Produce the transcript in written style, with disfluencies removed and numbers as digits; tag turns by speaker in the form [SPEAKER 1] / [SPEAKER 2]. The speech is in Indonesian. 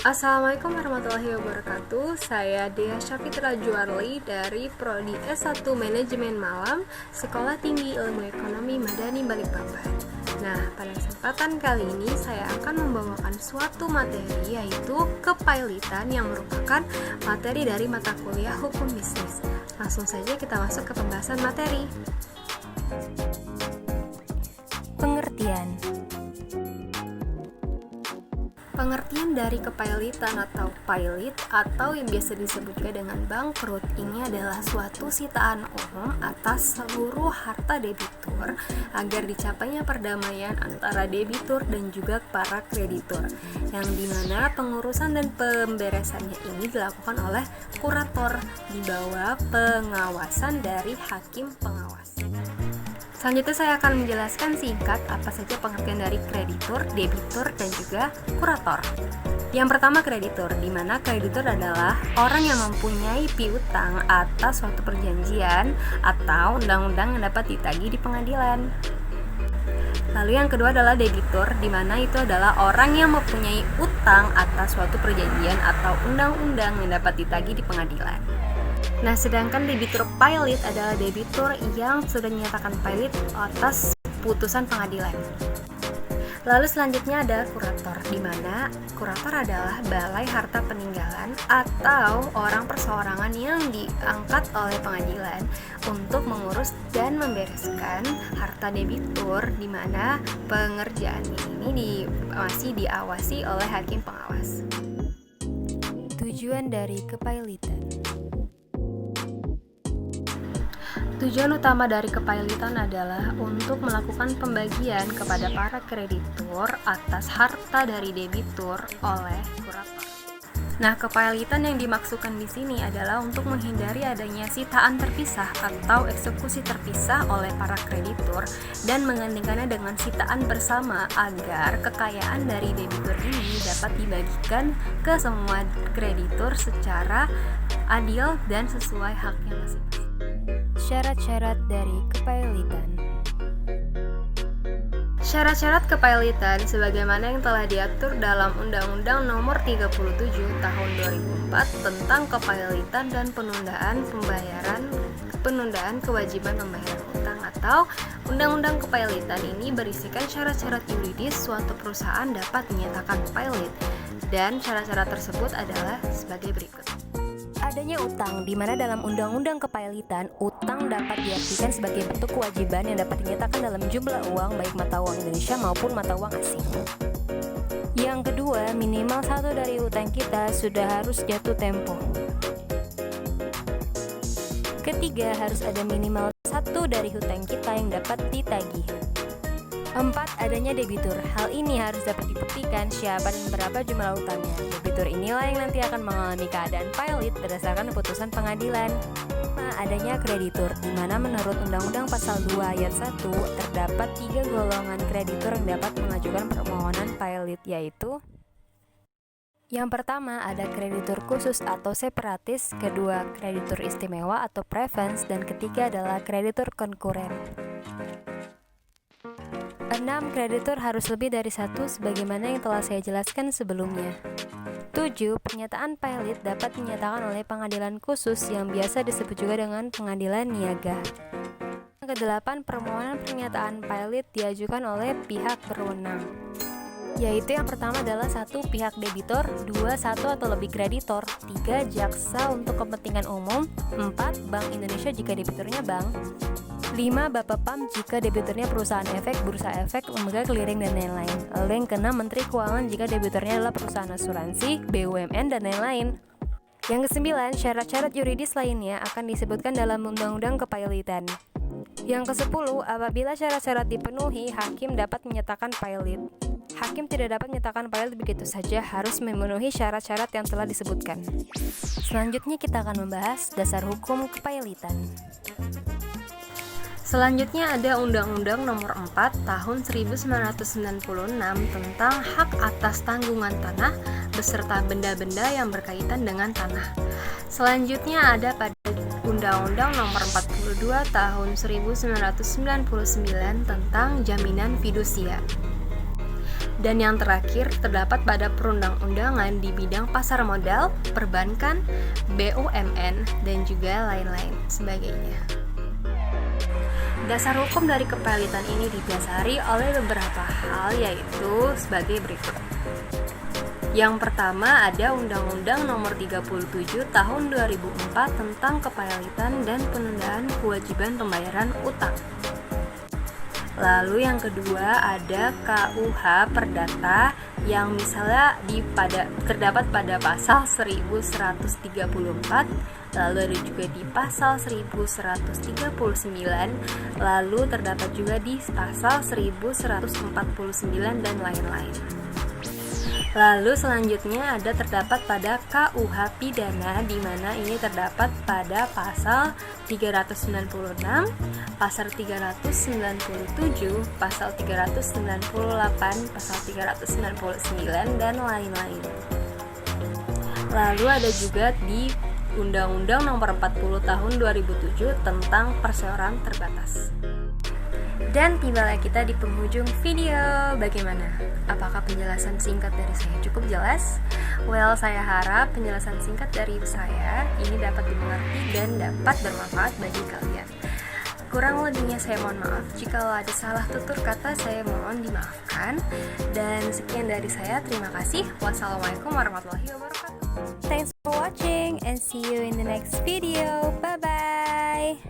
[SPEAKER 1] Assalamualaikum warahmatullahi wabarakatuh. Saya Dea Syafitra Juarli dari Prodi S1 Manajemen Malam, Sekolah Tinggi Ilmu Ekonomi Madani Balikpapan. Nah, pada kesempatan kali ini saya akan membawakan suatu materi, yaitu kepailitan, yang merupakan materi dari mata kuliah Hukum Bisnis. Langsung saja kita masuk ke pembahasan materi.
[SPEAKER 2] Pengertian.
[SPEAKER 1] Pengertian dari kepailitan atau pailit, atau yang biasa disebut juga dengan bangkrut, ini adalah suatu sitaan umum atas seluruh harta debitur agar dicapainya perdamaian antara debitur dan juga para kreditur, yang dimana pengurusan dan pemberesannya ini dilakukan oleh kurator di bawah pengawasan dari hakim pengawas. Selanjutnya saya akan menjelaskan singkat apa saja pengertian dari kreditur, debitur, dan juga kurator. Yang pertama, kreditur, di mana kreditur adalah orang yang mempunyai piutang atas suatu perjanjian atau undang-undang yang dapat ditagih di pengadilan. Lalu yang kedua adalah debitur, di mana itu adalah orang yang mempunyai utang atas suatu perjanjian atau undang-undang yang dapat ditagih di pengadilan. Nah, sedangkan debitur pailit adalah debitur yang sudah dinyatakan pailit atas putusan pengadilan. Lalu selanjutnya ada kurator, di mana kurator adalah balai harta peninggalan atau orang perseorangan yang diangkat oleh pengadilan untuk mengurus dan membereskan harta debitur, di mana pengerjaannya ini masih diawasi oleh hakim pengawas.
[SPEAKER 2] Tujuan dari kepailitan.
[SPEAKER 1] Tujuan utama dari kepailitan adalah untuk melakukan pembagian kepada para kreditur atas harta dari debitur oleh kurator. Nah, kepailitan yang dimaksudkan di sini adalah untuk menghindari adanya sitaan terpisah atau eksekusi terpisah oleh para kreditur dan menggantikannya dengan sitaan bersama agar kekayaan dari debitur ini dapat dibagikan ke semua kreditur secara adil dan sesuai haknya masing-masing.
[SPEAKER 2] Syarat-syarat dari kepailitan.
[SPEAKER 1] Syarat-syarat kepailitan sebagaimana yang telah diatur dalam Undang-Undang Nomor 37 Tahun 2004 tentang kepailitan dan penundaan kewajiban pembayaran utang atau Undang-Undang Kepailitan ini berisikan syarat-syarat yuridis suatu perusahaan dapat dinyatakan pailit, dan syarat-syarat tersebut adalah sebagai berikut.
[SPEAKER 2] Adanya utang, di mana dalam Undang-Undang Kepailitan, utang dapat diartikan sebagai bentuk kewajiban yang dapat dinyatakan dalam jumlah uang, baik mata uang Indonesia maupun mata uang asing. Yang kedua, minimal satu dari utang kita sudah harus jatuh tempo. Ketiga, harus ada minimal satu dari hutang kita yang dapat ditagih. 4. Adanya debitur. Hal ini harus dapat dibuktikan siapa dan berapa jumlah utangnya. Debitur inilah yang nanti akan mengalami keadaan pailit berdasarkan putusan pengadilan. 5. Adanya kreditur, di mana menurut Undang-Undang Pasal 2 Ayat 1 terdapat 3 golongan kreditur yang dapat mengajukan permohonan pailit, yaitu: yang pertama ada kreditur khusus atau separatis, kedua kreditur istimewa atau preference, dan ketiga adalah kreditur konkuren. 6. Kreditur harus lebih dari satu sebagaimana yang telah saya jelaskan sebelumnya. 7. Pernyataan pailit dapat dinyatakan oleh pengadilan khusus yang biasa disebut juga dengan pengadilan niaga. Yang ke-8, permohonan pernyataan pailit diajukan oleh pihak berwenang, yaitu yang pertama adalah 1. Pihak debitor, 2. Satu atau lebih kreditor, 3. Jaksa untuk kepentingan umum, 4. Bank Indonesia jika debiturnya bank, 5. Bapepam jika debiturnya perusahaan efek, bursa efek, lembaga clearing, dan lain-lain. Lalu yang ke-6, Menteri Keuangan jika debiturnya adalah perusahaan asuransi, BUMN, dan lain-lain. Yang ke-9, syarat-syarat yuridis lainnya akan disebutkan dalam Undang-Undang Kepailitan. Yang ke-10, apabila syarat-syarat dipenuhi, hakim dapat menyatakan pailit. Hakim tidak dapat menyatakan pailit begitu saja, harus memenuhi syarat-syarat yang telah disebutkan. Selanjutnya kita akan membahas dasar hukum kepailitan.
[SPEAKER 1] Selanjutnya ada Undang-Undang Nomor 4 Tahun 1996 tentang hak atas tanggungan tanah beserta benda-benda yang berkaitan dengan tanah. Selanjutnya ada pada Undang-Undang Nomor 42 Tahun 1999 tentang Jaminan Fidusia. Dan yang terakhir terdapat pada perundang-undangan di bidang pasar modal, perbankan, BUMN, dan juga lain-lain sebagainya. Dasar hukum dari kepilitan ini didasari oleh beberapa hal, yaitu sebagai berikut. Yang pertama ada Undang-Undang Nomor 37 Tahun 2004 tentang kepilitan dan penundaan kewajiban pembayaran utang. Lalu yang kedua ada KUH Perdata yang misalnya terdapat pada pasal 1134, lalu ada juga di pasal 1139, lalu terdapat juga di pasal 1149 dan lain-lain. Lalu selanjutnya ada terdapat pada KUH Pidana, di mana ini terdapat pada pasal 396, pasal 397, pasal 398, pasal 399 dan lain-lain. Lalu ada juga di Undang-Undang Nomor 40 Tahun 2007 tentang perseroan terbatas. Dan tibalah kita di penghujung video. Bagaimana? Apakah penjelasan singkat dari saya cukup jelas? Well, saya harap penjelasan singkat dari saya ini dapat dimengerti dan dapat bermanfaat bagi kalian. Kurang lebihnya saya mohon maaf. Jika ada salah tutur kata, saya mohon dimaafkan. Dan sekian dari saya. Terima kasih. Wassalamualaikum warahmatullahi wabarakatuh.
[SPEAKER 2] Thanks for watching and see you in the next video. Bye bye.